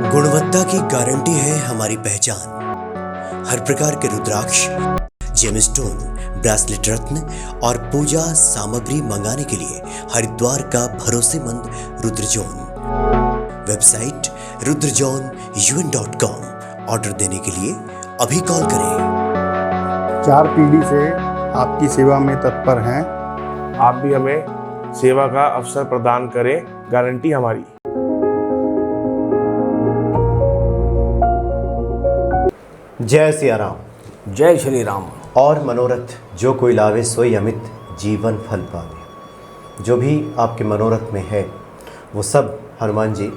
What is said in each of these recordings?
गुणवत्ता की गारंटी है हमारी पहचान। हर प्रकार के रुद्राक्ष, जेमस्टोन, ब्रेसलेट रत्न और पूजा सामग्री मंगाने के लिए हरिद्वार का भरोसेमंद रुद्रजोन। Website rudrajon.un.com। ऑर्डर देने के लिए अभी कॉल करें। 4 पीढ़ी से आपकी सेवा में तत्पर हैं। आप भी हमें सेवा का अवसर प्रदान करें, गारंटी हमारी। जय सिया राम। जय श्री राम। और मनोरथ जो कोई लावे सोई अमित जीवन फल पावे। जो भी आपके मनोरथ में है वो सब हनुमान जी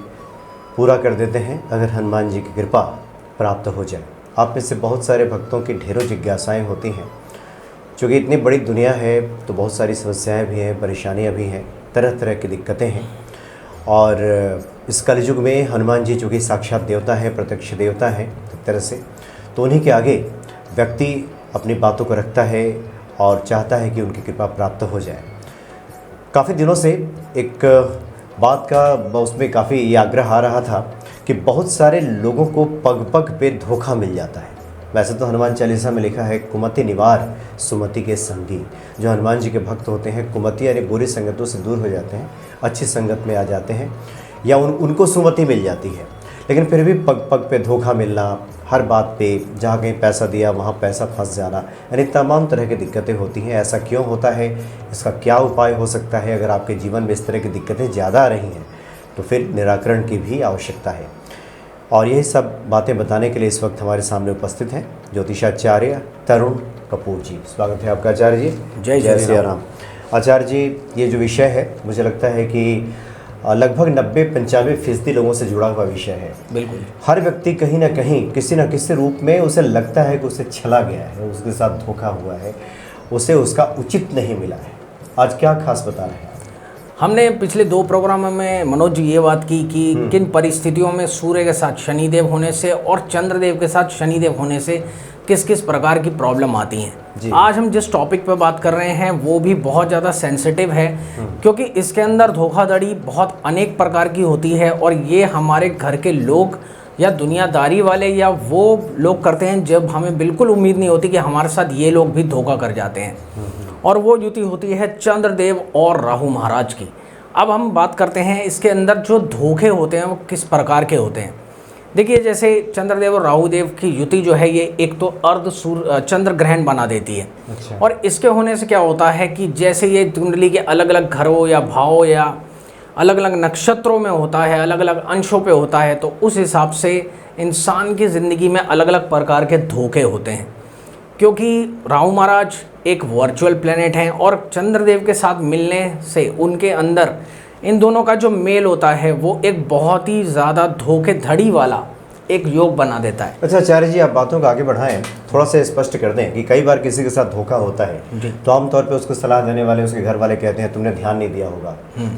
पूरा कर देते हैं, अगर हनुमान जी की कृपा प्राप्त हो जाए। आप में से बहुत सारे भक्तों की ढेरों जिज्ञासाएं होती हैं, क्योंकि इतनी बड़ी दुनिया है तो बहुत सारी समस्याएं भी हैं, परेशानियां भी हैं, तरह तरह की दिक्कतें हैं। और इस कलयुग में हनुमान जी चूँकि साक्षात देवता है, प्रत्यक्ष देवता है एक तरह से, तो उन्हीं के आगे व्यक्ति अपनी बातों को रखता है और चाहता है कि उनकी कृपा प्राप्त हो जाए। काफ़ी दिनों से एक बात का उसमें काफ़ी ये आग्रह आ रहा था कि बहुत सारे लोगों को पग पग पे धोखा मिल जाता है। वैसे तो हनुमान चालीसा में लिखा है कुमति निवार सुमति के संगी। जो हनुमान जी के भक्त होते हैं, कुमति यानी बुरी संगतों से दूर हो जाते हैं, अच्छी संगत में आ जाते हैं, या उनको सुमति मिल जाती है। लेकिन फिर भी पग पग पे धोखा मिलना, हर बात पे जहाँ कहीं पैसा दिया वहाँ पैसा फंस जाना, यानी तमाम तरह की दिक्कतें होती हैं। ऐसा क्यों होता है, इसका क्या उपाय हो सकता है? अगर आपके जीवन में इस तरह की दिक्कतें ज़्यादा आ रही हैं तो फिर निराकरण की भी आवश्यकता है। और यही सब बातें बताने के लिए इस वक्त हमारे सामने उपस्थित हैं ज्योतिषाचार्य तरुण कपूर जी। स्वागत है आपका आचार्य जी। जय श्री राम। आचार्य जी, ये जो विषय है मुझे लगता है कि लगभग 90-95% लोगों से जुड़ा हुआ विषय है। बिल्कुल। हर व्यक्ति कहीं ना कहीं किसी न किसी रूप में उसे लगता है कि उसे छला गया है, उसके साथ धोखा हुआ है, उसे उसका उचित नहीं मिला है। आज क्या खास बता रहे हैं? हमने पिछले 2 प्रोग्रामों में मनोज जी ये बात की कि किन परिस्थितियों में सूर्य के साथ शनिदेव होने से और चंद्रदेव के साथ शनिदेव होने से किस किस प्रकार की प्रॉब्लम आती हैं। आज हम जिस टॉपिक पर बात कर रहे हैं वो भी बहुत ज़्यादा सेंसिटिव है, क्योंकि इसके अंदर धोखाधड़ी बहुत अनेक प्रकार की होती है और ये हमारे घर के लोग या दुनियादारी वाले या वो लोग करते हैं जब हमें बिल्कुल उम्मीद नहीं होती कि हमारे साथ ये लोग भी धोखा कर जाते हैं। और वो युति होती है चंद्रदेव और राहु महाराज की। अब हम बात करते हैं इसके अंदर जो धोखे होते हैं वो किस प्रकार के होते हैं। देखिए, जैसे चंद्रदेव और राहुदेव की युति जो है ये एक तो अर्ध सूर्य चंद्र ग्रहण बना देती है। अच्छा। और इसके होने से क्या होता है कि जैसे ये कुंडली के अलग अलग घरों या भावों या अलग अलग नक्षत्रों में होता है, अलग अलग अंशों पे होता है, तो उस हिसाब से इंसान की ज़िंदगी में अलग अलग प्रकार के धोखे होते हैं। क्योंकि राहु महाराज एक वर्चुअल प्लेनेट हैं और चंद्रदेव के साथ मिलने से उनके अंदर इन दोनों का जो मेल होता है वो एक बहुत ही ज़्यादा धोखेधड़ी वाला एक योग बना देता है। अच्छा आचार्य जी, आप बातों को आगे बढ़ाएं, थोड़ा सा स्पष्ट कर दें कि कई बार किसी के साथ धोखा होता है तो आमतौर पे उसको सलाह देने वाले उसके घर वाले कहते हैं तुमने ध्यान नहीं दिया होगा,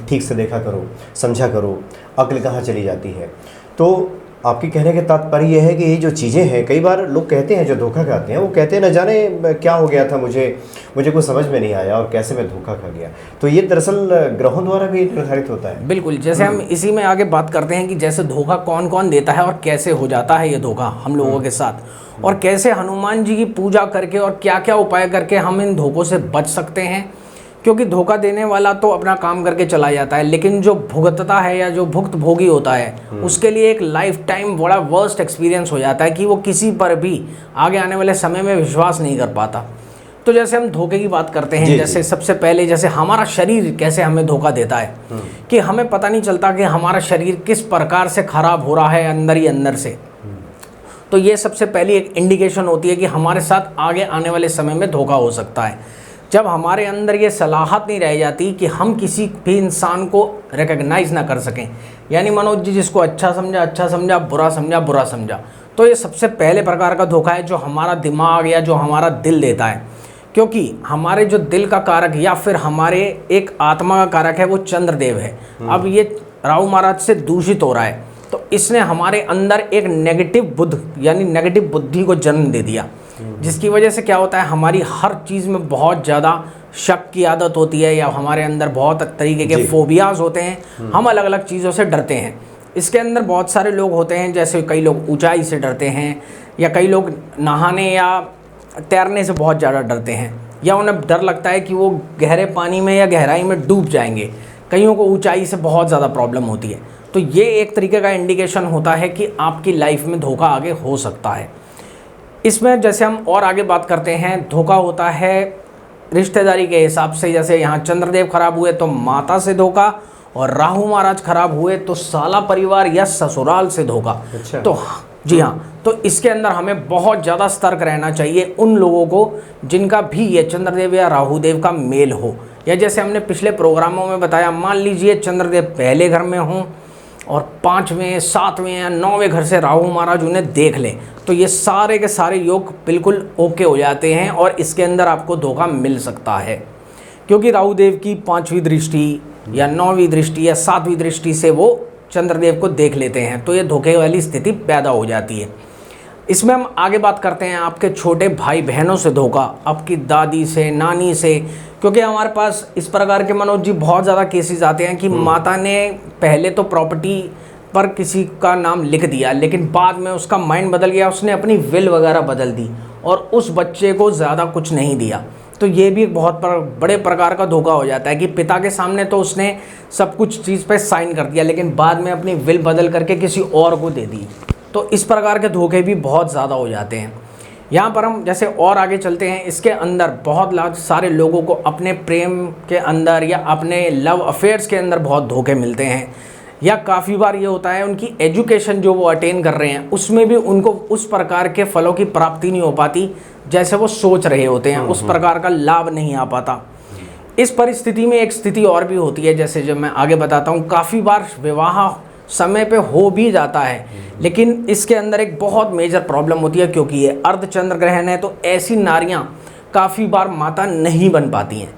ठीक से देखा करो, समझा करो, अक्ल कहाँ चली जाती है। तो आपकी कहने के तात्पर्य यह है कि ये जो चीज़ें हैं, कई बार लोग कहते हैं जो धोखा खाते हैं वो कहते हैं न जाने क्या हो गया था, मुझे कुछ समझ में नहीं आया और कैसे मैं धोखा खा गया। तो ये दरअसल ग्रहों द्वारा भी निर्धारित होता है। बिल्कुल। जैसे हम इसी में आगे बात करते हैं कि जैसे धोखा कौन कौन देता है और कैसे हो जाता है ये धोखा हम लोगों के साथ, और कैसे हनुमान जी की पूजा करके और क्या क्या उपाय करके हम इन धोखों से बच सकते हैं। क्योंकि धोखा देने वाला तो अपना काम करके चला जाता है, लेकिन जो भुगतता है या जो भुक्त भोगी होता है उसके लिए एक लाइफ टाइम बड़ा वर्स्ट एक्सपीरियंस हो जाता है कि वो किसी पर भी आगे आने वाले समय में विश्वास नहीं कर पाता। तो जैसे हम धोखे की बात करते हैं, जैसे सबसे पहले जैसे हमारा शरीर कैसे हमें धोखा देता है कि हमें पता नहीं चलता कि हमारा शरीर किस प्रकार से खराब हो रहा है अंदर ही अंदर से। तो ये सबसे पहली एक इंडिकेशन होती है कि हमारे साथ आगे आने वाले समय में धोखा हो सकता है। जब हमारे अंदर ये सलाहत नहीं रह जाती कि हम किसी भी इंसान को रिकग्नाइज ना कर सकें, यानी मनोज जी जिसको अच्छा समझा, बुरा समझा, तो ये सबसे पहले प्रकार का धोखा है जो हमारा दिमाग या जो हमारा दिल देता है। क्योंकि हमारे जो दिल का कारक या फिर हमारे एक आत्मा का कारक है वो चंद्रदेव है। अब ये राहु महाराज से दूषित हो रहा है तो इसने हमारे अंदर एक नेगेटिव बुद्ध यानी नेगेटिव बुद्धि को जन्म दे दिया, जिसकी वजह से क्या होता है हमारी हर चीज़ में बहुत ज़्यादा शक की आदत होती है या हमारे अंदर बहुत तरीके के फोबियाज होते हैं। हम अलग अलग चीज़ों से डरते हैं। इसके अंदर बहुत सारे लोग होते हैं, जैसे कई लोग ऊंचाई से डरते हैं, या कई लोग नहाने या तैरने से बहुत ज़्यादा डरते हैं, या उन्हें डर लगता है कि वो गहरे पानी में या गहराई में डूब जाएंगे। कईयों को ऊंचाई से बहुत ज़्यादा प्रॉब्लम होती है। तो ये एक तरीके का इंडिकेशन होता है कि आपकी लाइफ में धोखा आगे हो सकता है। इसमें जैसे हम और आगे बात करते हैं, धोखा होता है रिश्तेदारी के हिसाब से। जैसे यहाँ चंद्रदेव खराब हुए तो माता से धोखा, और राहु महाराज खराब हुए तो साला परिवार या ससुराल से धोखा। अच्छा। तो जी हाँ, तो इसके अंदर हमें बहुत ज़्यादा सतर्क रहना चाहिए उन लोगों को जिनका भी ये चंद्रदेव या राहुदेव का मेल हो, या जैसे हमने पिछले प्रोग्रामों में बताया, मान लीजिए चंद्रदेव पहले घर में हों और 5वें 7वें या 9वें घर से राहु महाराज उन्हें देख लें, तो ये सारे के सारे योग बिल्कुल ओके हो जाते हैं और इसके अंदर आपको धोखा मिल सकता है। क्योंकि राहुदेव की 5वीं दृष्टि या 9वीं दृष्टि या 7वीं दृष्टि से वो चंद्रदेव को देख लेते हैं, तो ये धोखे वाली स्थिति पैदा हो जाती है। इसमें हम आगे बात करते हैं आपके छोटे भाई बहनों से धोखा, आपकी दादी से, नानी से। क्योंकि हमारे पास इस प्रकार के मनोज जी बहुत ज़्यादा केसेस आते हैं कि माता ने पहले तो प्रॉपर्टी पर किसी का नाम लिख दिया, लेकिन बाद में उसका माइंड बदल गया, उसने अपनी विल वगैरह बदल दी और उस बच्चे को ज़्यादा कुछ नहीं दिया। तो ये भी एक बहुत बड़े प्रकार का धोखा हो जाता है कि पिता के सामने तो उसने सब कुछ चीज़ पे साइन कर दिया, लेकिन बाद में अपनी विल बदल करके किसी और को दे दी। तो इस प्रकार के धोखे भी बहुत ज़्यादा हो जाते हैं। यहाँ पर हम जैसे और आगे चलते हैं, इसके अंदर बहुत सारे लोगों को अपने प्रेम के अंदर या अपने लव अफेयर्स के अंदर बहुत धोखे मिलते हैं, या काफ़ी बार ये होता है उनकी एजुकेशन जो वो अटेन कर रहे हैं उसमें भी उनको उस प्रकार के फलों की प्राप्ति नहीं हो पाती जैसे वो सोच रहे होते हैं, उस प्रकार का लाभ नहीं आ पाता। इस परिस्थिति में एक स्थिति और भी होती है, जैसे जब मैं आगे बताता हूँ, काफ़ी बार विवाह समय पे हो भी जाता है, लेकिन इसके अंदर एक बहुत मेजर प्रॉब्लम होती है, क्योंकि ये अर्धचंद्र ग्रहण है, तो ऐसी नारियां काफ़ी बार माता नहीं बन पाती हैं।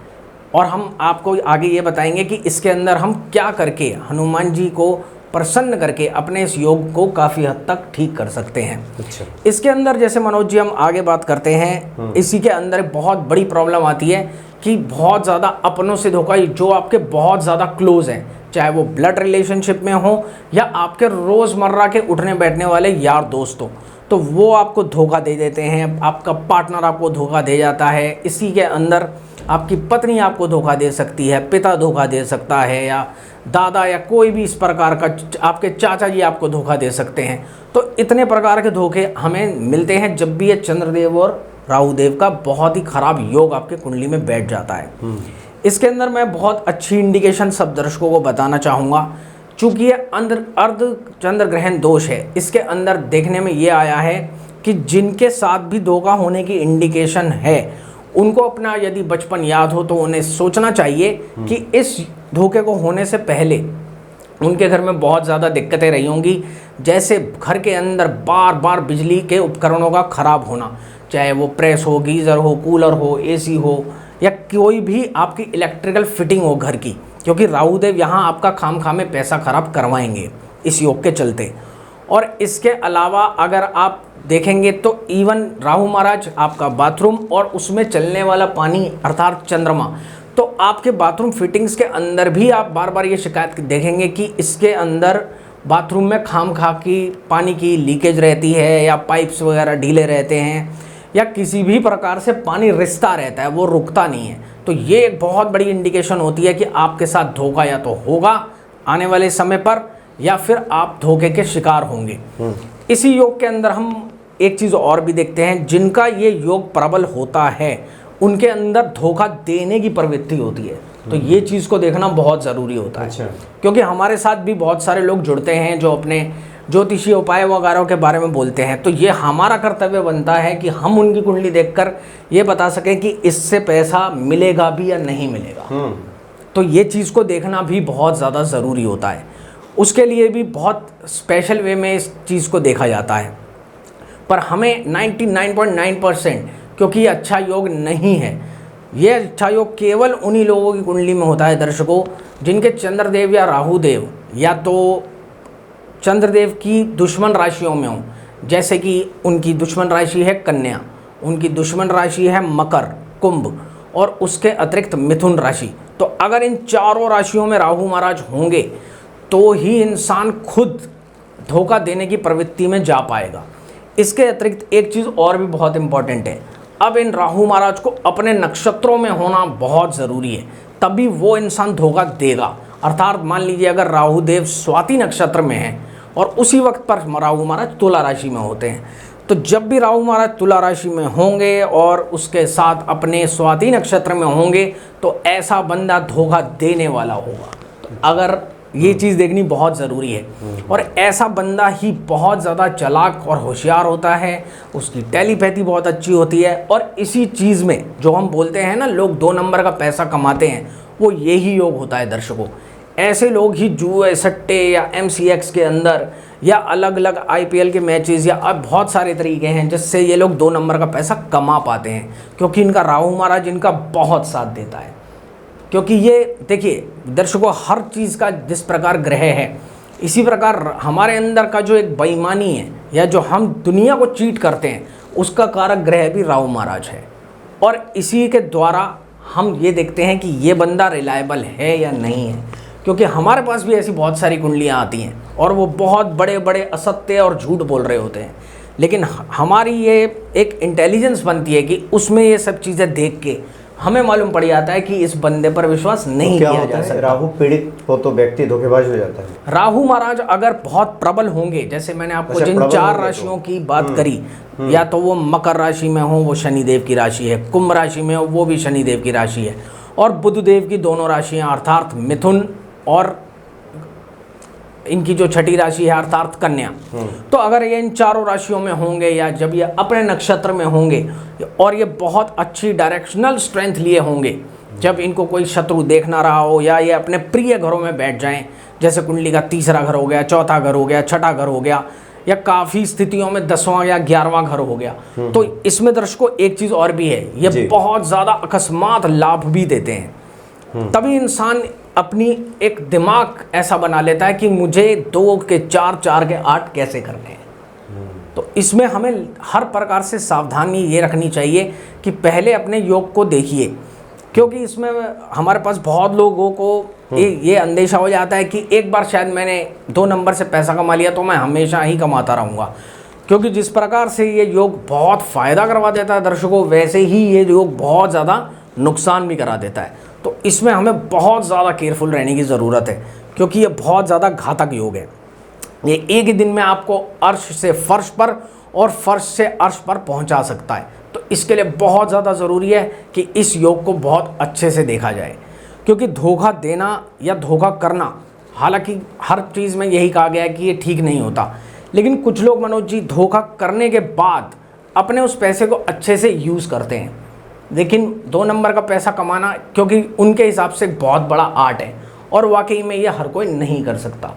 और हम आपको आगे ये बताएंगे कि इसके अंदर हम क्या करके हनुमान जी को प्रसन्न करके अपने इस योग को काफ़ी हद तक ठीक कर सकते हैं। अच्छा। इसके अंदर जैसे मनोज जी हम आगे बात करते हैं, इसी के अंदर बहुत बड़ी प्रॉब्लम आती है कि बहुत ज़्यादा अपनों से धोखा, जो आपके बहुत ज़्यादा क्लोज हैं, चाहे वो ब्लड रिलेशनशिप में हो या आपके रोज़मर्रा के उठने बैठने वाले यार दोस्त हो, तो वो आपको धोखा दे देते हैं, आपका पार्टनर आपको धोखा दे जाता है। इसी के अंदर आपकी पत्नी आपको धोखा दे सकती है, पिता धोखा दे सकता है, या दादा या कोई भी इस प्रकार का, आपके चाचा जी आपको धोखा दे सकते हैं। तो इतने प्रकार के धोखे हमें मिलते हैं जब भी ये चंद्रदेव और राहुदेव का बहुत ही खराब योग आपके कुंडली में बैठ जाता है। इसके अंदर मैं बहुत अच्छी इंडिकेशन सब दर्शकों को बताना चाहूँगा। चूँकि ये अर्ध चंद्र ग्रहण दोष है, इसके अंदर देखने में ये आया है कि जिनके साथ भी धोखा होने की इंडिकेशन है, उनको अपना यदि बचपन याद हो तो उन्हें सोचना चाहिए कि इस धोखे को होने से पहले उनके घर में बहुत ज़्यादा दिक्कतें रही होंगी, जैसे घर के अंदर बार बार बिजली के उपकरणों का ख़राब होना, चाहे वो प्रेस हो, गीज़र हो, कूलर हो, एसी हो, या कोई भी आपकी इलेक्ट्रिकल फिटिंग हो घर की, क्योंकि राहुदेव यहाँ आपका खामखा में पैसा खराब करवाएंगे इस योग के चलते। और इसके अलावा अगर आप देखेंगे तो इवन राहु महाराज आपका बाथरूम और उसमें चलने वाला पानी अर्थात चंद्रमा, तो आपके बाथरूम फिटिंग्स के अंदर भी आप बार बार ये शिकायत देखेंगे कि इसके अंदर बाथरूम में खामखा की पानी की लीकेज रहती है, या पाइप्स वगैरह ढीले रहते हैं, या किसी भी प्रकार से पानी रिसता रहता है, वो रुकता नहीं है। तो ये एक बहुत बड़ी इंडिकेशन होती है कि आपके साथ धोखा या तो होगा आने वाले समय पर, या फिर आप धोखे के शिकार होंगे। इसी योग के अंदर हम एक चीज़ और भी देखते हैं, जिनका ये योग प्रबल होता है उनके अंदर धोखा देने की प्रवृत्ति होती है। तो ये चीज़ को देखना बहुत ज़रूरी होता है। अच्छा। क्योंकि हमारे साथ भी बहुत सारे लोग जुड़ते हैं जो अपने ज्योतिषीय उपाय वगैरह के बारे में बोलते हैं, तो ये हमारा कर्तव्य बनता है कि हम उनकी कुंडली देखकर ये बता सकें कि इससे पैसा मिलेगा भी या नहीं मिलेगा। तो ये चीज़ को देखना भी बहुत ज़्यादा ज़रूरी होता है। उसके लिए भी बहुत स्पेशल वे में इस चीज़ को देखा जाता है। पर हमें 99.9%, क्योंकि ये अच्छा योग नहीं है, ये अच्छा योग केवल उन्हीं लोगों की कुंडली में होता है दर्शकों, जिनके चंद्रदेव या राहुदेव या तो चंद्रदेव की दुश्मन राशियों में हों। जैसे कि उनकी दुश्मन राशि है कन्या, उनकी दुश्मन राशि है मकर, कुंभ, और उसके अतिरिक्त मिथुन राशि। तो अगर इन चारों राशियों में राहु महाराज होंगे तो ही इंसान खुद धोखा देने की प्रवृत्ति में जा पाएगा। इसके अतिरिक्त एक चीज़ और भी बहुत इम्पॉर्टेंट है, अब इन राहु महाराज को अपने नक्षत्रों में होना बहुत ज़रूरी है, तभी वो इंसान धोखा देगा। अर्थात मान लीजिए अगर राहु देव स्वाति नक्षत्र में है और उसी वक्त पर राहु महाराज तुला राशि में होते हैं, तो जब भी राहु महाराज तुला राशि में होंगे और उसके साथ अपने स्वाति नक्षत्र में होंगे तो ऐसा बंदा धोखा देने वाला होगा। तो अगर ये चीज़ देखनी बहुत ज़रूरी है, और ऐसा बंदा ही बहुत ज़्यादा चालाक और होशियार होता है, उसकी टेलीपैथी बहुत अच्छी होती है, और इसी चीज़ में जो हम बोलते हैं ना लोग 2 नंबर का पैसा कमाते हैं, वो यही योग होता है दर्शकों। ऐसे लोग ही जुए सट्टे या MCX के अंदर या अलग अलग IPL के मैचेस या अब बहुत सारे तरीके हैं जिससे ये लोग 2 नंबर का पैसा कमा पाते हैं, क्योंकि इनका राहु महाराज इनका बहुत साथ देता है। क्योंकि ये देखिए दर्शकों, हर चीज़ का जिस प्रकार ग्रह है इसी प्रकार हमारे अंदर का जो एक बेईमानी है या जो हम दुनिया को चीट करते हैं उसका कारक ग्रह भी राहु महाराज है, और इसी के द्वारा हम ये देखते हैं कि ये बंदा रिलायबल है या नहीं है। क्योंकि हमारे पास भी ऐसी बहुत सारी कुंडलियाँ आती हैं और वो बहुत बड़े बड़े असत्य और झूठ बोल रहे होते हैं, लेकिन हमारी ये एक इंटेलिजेंस बनती है कि उसमें ये सब चीज़ें देख के हमें मालूम पड़ जाता है कि इस बंदे पर विश्वास नहीं किया जा सकता। राहु पीड़ित हो तो व्यक्ति धोखेबाज हो जाता है। राहु महाराज अगर बहुत प्रबल होंगे, जैसे मैंने आपको जिन 4 राशियों की बात करी, या तो वो मकर राशि में हो वो शनिदेव की राशि है, कुंभ राशि में हो वो भी शनिदेव की राशि है, और बुध देव की दोनों राशियाँ अर्थात मिथुन और इनकी जो छठी राशि है अर्थात कन्या, तो अगर ये इन 4 राशियों में होंगे या जब ये अपने नक्षत्र में होंगे और ये बहुत अच्छी डायरेक्शनल स्ट्रेंथ लिए होंगे, जब इनको कोई शत्रु देख ना रहा हो या ये अपने प्रिय घरों में बैठ जाएं, जैसे कुंडली का 3रा घर हो गया, 4था घर हो गया, 6ठा घर हो गया, या काफ़ी स्थितियों में 10वां या 11वां घर हो गया, तो इसमें दर्शकों एक चीज़ और भी है, ये बहुत ज़्यादा अकस्मात लाभ भी देते हैं। तभी इंसान अपनी एक दिमाग ऐसा बना लेता है कि मुझे 2 के 4, 4 के 8 कैसे करने हैं। तो इसमें हमें हर प्रकार से सावधानी ये रखनी चाहिए कि पहले अपने योग को देखिए, क्योंकि इसमें हमारे पास बहुत लोगों को ये अंदेशा हो जाता है कि एक बार शायद मैंने 2 नंबर से पैसा कमा लिया तो मैं हमेशा ही कमाता रहूँगा। क्योंकि जिस प्रकार से ये योग बहुत फ़ायदा करवा देता है दर्शकों, वैसे ही ये योग बहुत ज़्यादा नुकसान भी करा देता है। तो इसमें हमें बहुत ज़्यादा केयरफुल रहने की ज़रूरत है, क्योंकि ये बहुत ज़्यादा घातक योग है। ये एक ही दिन में आपको अर्श से फर्श पर और फर्श से अर्श पर पहुंचा सकता है। तो इसके लिए बहुत ज़्यादा ज़रूरी है कि इस योग को बहुत अच्छे से देखा जाए, क्योंकि धोखा देना या धोखा करना, हालांकि हर चीज़ में यही कहा गया है कि ये ठीक नहीं होता, लेकिन कुछ लोग मनोज जी धोखा करने के बाद अपने उस पैसे को अच्छे से यूज़ करते हैं। लेकिन 2 नंबर का पैसा कमाना क्योंकि उनके हिसाब से बहुत बड़ा आर्ट है और वाकई में ये हर कोई नहीं कर सकता।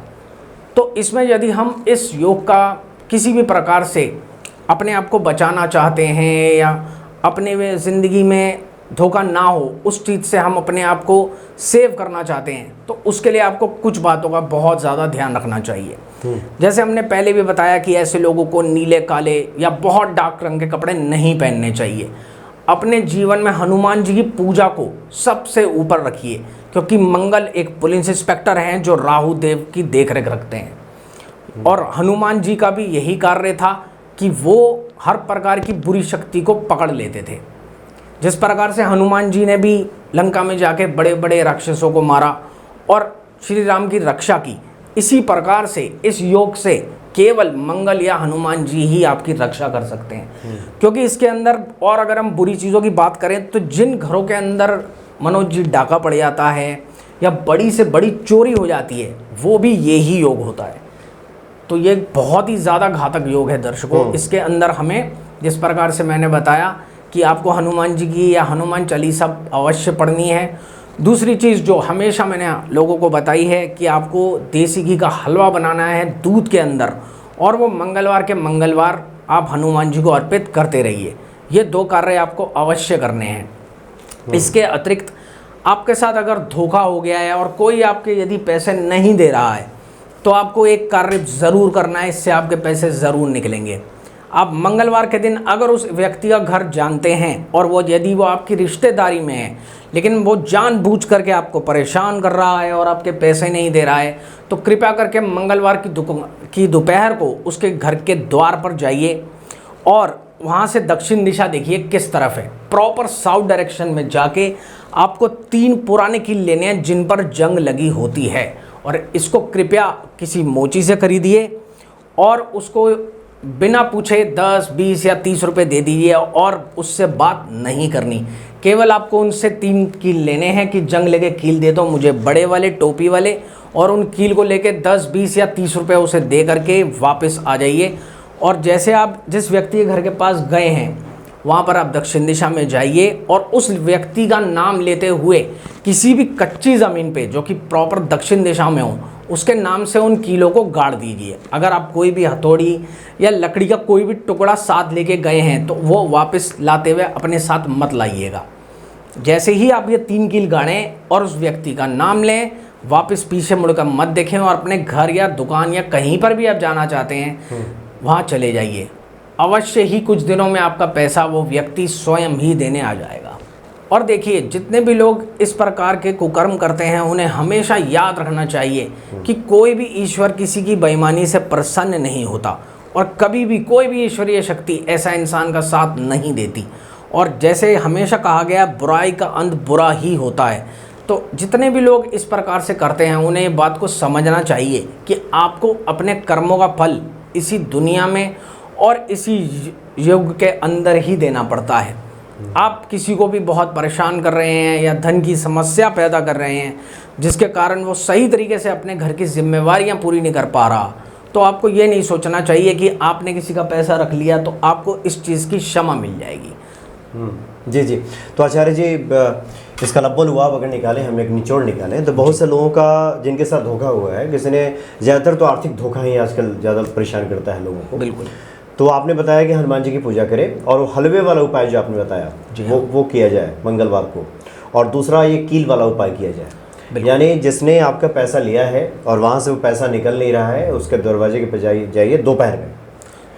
तो इसमें यदि हम इस योग का किसी भी प्रकार से अपने आप को बचाना चाहते हैं या अपने ज़िंदगी में धोखा ना हो उस चीज़ से हम अपने आप को सेव करना चाहते हैं, तो उसके लिए आपको कुछ बातों का बहुत ज़्यादा ध्यान रखना चाहिए। जैसे हमने पहले भी बताया कि ऐसे लोगों को नीले, काले या बहुत डार्क रंग के कपड़े नहीं पहनने चाहिए। अपने जीवन में हनुमान जी की पूजा को सबसे ऊपर रखिए, क्योंकि मंगल एक पुलिस इंस्पेक्टर हैं जो राहु देव की देखरेख रखते हैं, और हनुमान जी का भी यही कार्य था कि वो हर प्रकार की बुरी शक्ति को पकड़ लेते थे। जिस प्रकार से हनुमान जी ने भी लंका में जाके बड़े बड़े राक्षसों को मारा और श्री राम की रक्षा की, इसी प्रकार से इस योग से केवल मंगल या हनुमान जी ही आपकी रक्षा कर सकते हैं। क्योंकि इसके अंदर, और अगर हम बुरी चीज़ों की बात करें तो जिन घरों के अंदर मनोज जी डाका पड़ जाता है या बड़ी से बड़ी चोरी हो जाती है, वो भी यही योग होता है। तो ये बहुत ही ज़्यादा घातक योग है दर्शकों। इसके अंदर हमें जिस प्रकार से मैंने बताया कि आपको हनुमान जी की या हनुमान चालीसा अवश्य पढ़नी है। दूसरी चीज़ जो हमेशा मैंने लोगों को बताई है कि आपको देसी घी का हलवा बनाना है दूध के अंदर, और वो मंगलवार के मंगलवार आप हनुमान जी को अर्पित करते रहिए। ये 2 कार्य आपको अवश्य करने हैं। इसके अतिरिक्त आपके साथ अगर धोखा हो गया है और कोई आपके यदि पैसे नहीं दे रहा है, तो आपको एक कार्य ज़रूर करना है, इससे आपके पैसे ज़रूर निकलेंगे। आप मंगलवार के दिन अगर उस व्यक्ति का घर जानते हैं और वो यदि वो आपकी रिश्तेदारी में है, लेकिन वो जानबूझ करके आपको परेशान कर रहा है और आपके पैसे नहीं दे रहा है, तो कृपया करके मंगलवार की दोपहर को उसके घर के द्वार पर जाइए और वहाँ से दक्षिण दिशा देखिए किस तरफ है। प्रॉपर साउथ डायरेक्शन में जाके आपको 3 पुराने कील लेने हैं जिन पर जंग लगी होती है, और इसको कृपया किसी मोची से खरीदिए और उसको बिना पूछे 10, 20 या 30 रुपए दे दीजिए और उससे बात नहीं करनी। केवल आपको उनसे 3 कील लेने हैं कि जंग लगे कील दे दो मुझे, बड़े वाले टोपी वाले, और उन कील को लेके 10, 20 या 30 रुपए उसे दे करके वापस आ जाइए। और जैसे आप जिस व्यक्ति के घर के पास गए हैं वहाँ पर आप दक्षिण दिशा में जाइए और उस व्यक्ति का नाम लेते हुए किसी भी कच्ची ज़मीन पे जो कि प्रॉपर दक्षिण दिशा में हो उसके नाम से उन कीलों को गाड़ दीजिए। अगर आप कोई भी हथौड़ी या लकड़ी का कोई भी टुकड़ा साथ लेके गए हैं तो वो वापस लाते हुए अपने साथ मत लाइएगा। जैसे ही आप ये 3 कील गाड़ें और उस व्यक्ति का नाम लें, वापस पीछे मुड़कर मत देखें और अपने घर या दुकान या कहीं पर भी आप जाना चाहते हैं वहाँ चले जाइए। अवश्य ही कुछ दिनों में आपका पैसा वो व्यक्ति स्वयं ही देने आ जाएगा। और देखिए, जितने भी लोग इस प्रकार के कुकर्म करते हैं उन्हें हमेशा याद रखना चाहिए कि कोई भी ईश्वर किसी की बेईमानी से प्रसन्न नहीं होता और कभी भी कोई भी ईश्वरीय शक्ति ऐसा इंसान का साथ नहीं देती। और जैसे हमेशा कहा गया, बुराई का अंत बुरा ही होता है। तो जितने भी लोग इस प्रकार से करते हैं उन्हें ये बात को समझना चाहिए कि आपको अपने कर्मों का फल इसी दुनिया में और इसी युग के अंदर ही देना पड़ता है। आप किसी को भी बहुत परेशान कर रहे हैं या धन की समस्या पैदा कर रहे हैं जिसके कारण वो सही तरीके से अपने घर की जिम्मेवारियां पूरी नहीं कर पा रहा, तो आपको ये नहीं सोचना चाहिए कि आपने किसी का पैसा रख लिया तो आपको इस चीज़ की क्षमा मिल जाएगी। जी जी। तो आचार्य जी, इसका लब्बो लुआब अगर निकालें, हम एक निचोड़ निकालें, तो बहुत से लोगों का जिनके साथ धोखा हुआ है, किसी ने ज़्यादातर तो आर्थिक धोखा ही आजकल ज़्यादा परेशान करता है लोगों को। बिल्कुल। तो आपने बताया कि हनुमान जी की पूजा करें और वो हलवे वाला उपाय जो आपने बताया वो किया जाए मंगलवार को, और दूसरा ये कील वाला उपाय किया जाए। यानी जिसने आपका पैसा लिया है और वहाँ से वो पैसा निकल नहीं रहा है, उसके दरवाजे के पे जाइए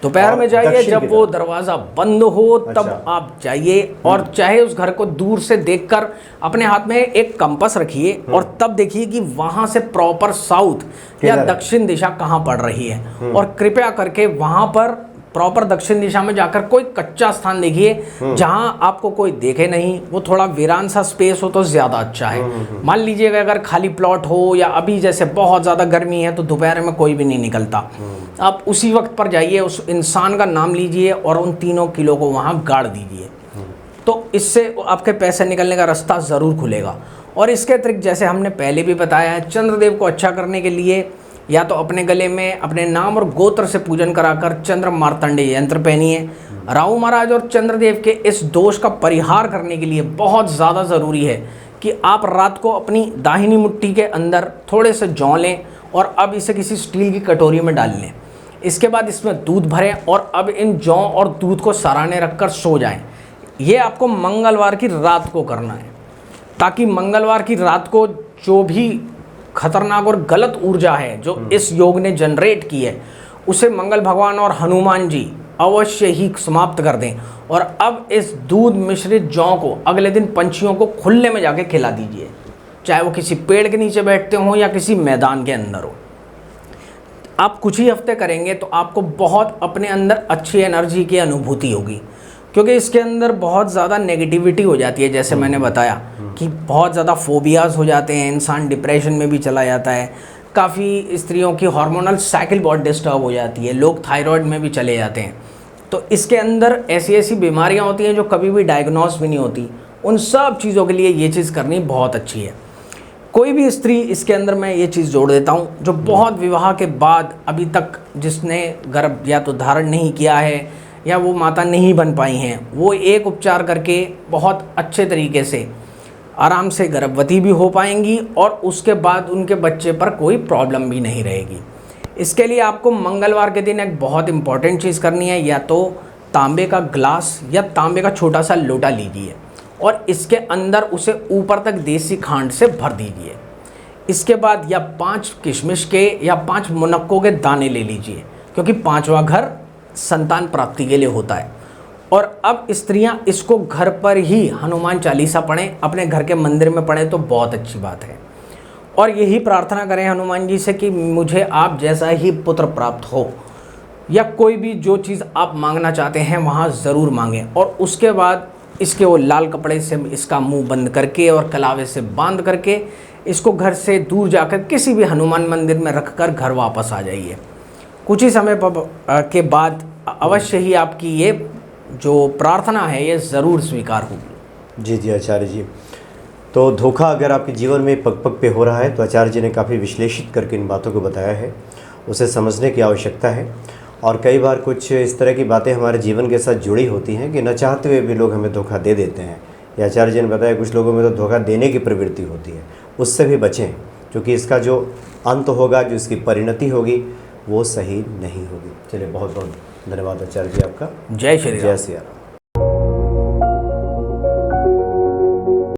दोपहर में जाइए, जब वो दरवाज़ा बंद हो तब आप जाइए और चाहे उस घर को दूर से देखकर अपने हाथ में एक कंपास रखिए और तब देखिए कि वहाँ से प्रॉपर साउथ या दक्षिण दिशा कहाँ पड़ रही है। और कृपया करके वहाँ पर प्रॉपर दक्षिण दिशा में जाकर कोई कच्चा स्थान देखिए जहां आपको कोई देखे नहीं, वो थोड़ा वीरान सा स्पेस हो तो ज़्यादा अच्छा है। मान लीजिएगा अगर खाली प्लॉट हो या अभी जैसे बहुत ज़्यादा गर्मी है तो दोपहर में कोई भी नहीं निकलता, आप उसी वक्त पर जाइए, उस इंसान का नाम लीजिए और उन 3 किलो को वहाँ गाड़ दीजिए। तो इससे आपके पैसे निकलने का रास्ता ज़रूर खुलेगा। और इसके अतिरिक्त जैसे हमने पहले भी बताया है, चंद्रदेव को अच्छा करने के लिए या तो अपने गले में अपने नाम और गोत्र से पूजन कराकर चंद्र मार्तंडेय यंत्र पहनिए। राहु महाराज और चंद्रदेव के इस दोष का परिहार करने के लिए बहुत ज़्यादा ज़रूरी है कि आप रात को अपनी दाहिनी मुट्ठी के अंदर थोड़े से जौ लें और अब इसे किसी स्टील की कटोरी में डाल लें। इसके बाद इसमें दूध भरें और अब इन जौ और दूध को सराहने रखकर सो जाएं। ये आपको मंगलवार की रात को करना है, ताकि मंगलवार की रात को जो भी खतरनाक और गलत ऊर्जा है जो इस योग ने जनरेट की है उसे मंगल भगवान और हनुमान जी अवश्य ही समाप्त कर दें। और अब इस दूध मिश्रित जौ को अगले दिन पंछियों को खुले में जाके खिला दीजिए, चाहे वो किसी पेड़ के नीचे बैठते हों या किसी मैदान के अंदर हो। आप कुछ ही हफ्ते करेंगे तो आपको बहुत अपने अंदर अच्छी एनर्जी की अनुभूति होगी, क्योंकि इसके अंदर बहुत ज़्यादा नेगेटिविटी हो जाती है। जैसे मैंने बताया कि बहुत ज़्यादा फोबियाज़ हो जाते हैं, इंसान डिप्रेशन में भी चला जाता है, काफ़ी स्त्रियों की हार्मोनल साइकिल बहुत डिस्टर्ब हो जाती है, लोग थायराइड में भी चले जाते हैं। तो इसके अंदर ऐसी ऐसी बीमारियां होती हैं जो कभी भी डायग्नोस भी नहीं होती। उन सब चीज़ों के लिए ये चीज़ करनी बहुत अच्छी है। कोई भी स्त्री, इसके अंदर मैं ये चीज़ जोड़ देता हूँ, जो बहुत विवाह के बाद अभी तक जिसने गर्भ या तो धारण नहीं किया है या वो माता नहीं बन पाई हैं, वो एक उपचार करके बहुत अच्छे तरीके से आराम से गर्भवती भी हो पाएंगी और उसके बाद उनके बच्चे पर कोई प्रॉब्लम भी नहीं रहेगी। इसके लिए आपको मंगलवार के दिन एक बहुत इंपॉर्टेंट चीज़ करनी है, या तो तांबे का ग्लास या तांबे का छोटा सा लोटा लीजिए और इसके अंदर उसे ऊपर तक देसी खांड से भर दीजिए। इसके बाद या 5 किशमिश के या 5 मुनक्कों के दाने ले लीजिए, क्योंकि 5वां घर संतान प्राप्ति के लिए होता है। और अब स्त्रियां इसको घर पर ही हनुमान चालीसा पढ़ें, अपने घर के मंदिर में पढ़ें तो बहुत अच्छी बात है। और यही प्रार्थना करें हनुमान जी से कि मुझे आप जैसा ही पुत्र प्राप्त हो, या कोई भी जो चीज़ आप मांगना चाहते हैं वहाँ ज़रूर मांगें। और उसके बाद इसके वो लाल कपड़े से इसका मुंह बंद करके और कलावे से बांध करके इसको घर से दूर जाकर किसी भी हनुमान मंदिर में रखकर घर वापस आ जाइए। कुछ ही समय के बाद अवश्य ही आपकी ये जो प्रार्थना है ये ज़रूर स्वीकार होगी। जी जी आचार्य जी, तो धोखा अगर आपके जीवन में पग पग पे हो रहा है तो आचार्य जी ने काफ़ी विश्लेषित करके इन बातों को बताया है, उसे समझने की आवश्यकता है। और कई बार कुछ इस तरह की बातें हमारे जीवन के साथ जुड़ी होती हैं कि न चाहते हुए भी लोग हमें धोखा दे देते हैं। या आचार्य जी ने बताया कुछ लोगों में तो धोखा देने की प्रवृत्ति होती है, उससे भी बचें, क्योंकि इसका जो अंत होगा, जो इसकी परिणति होगी वो सही नहीं होगी। चलिए, बहुत बहुत धन्यवाद आचार्य जी आपका। जय श्री राम। जय श्री राम।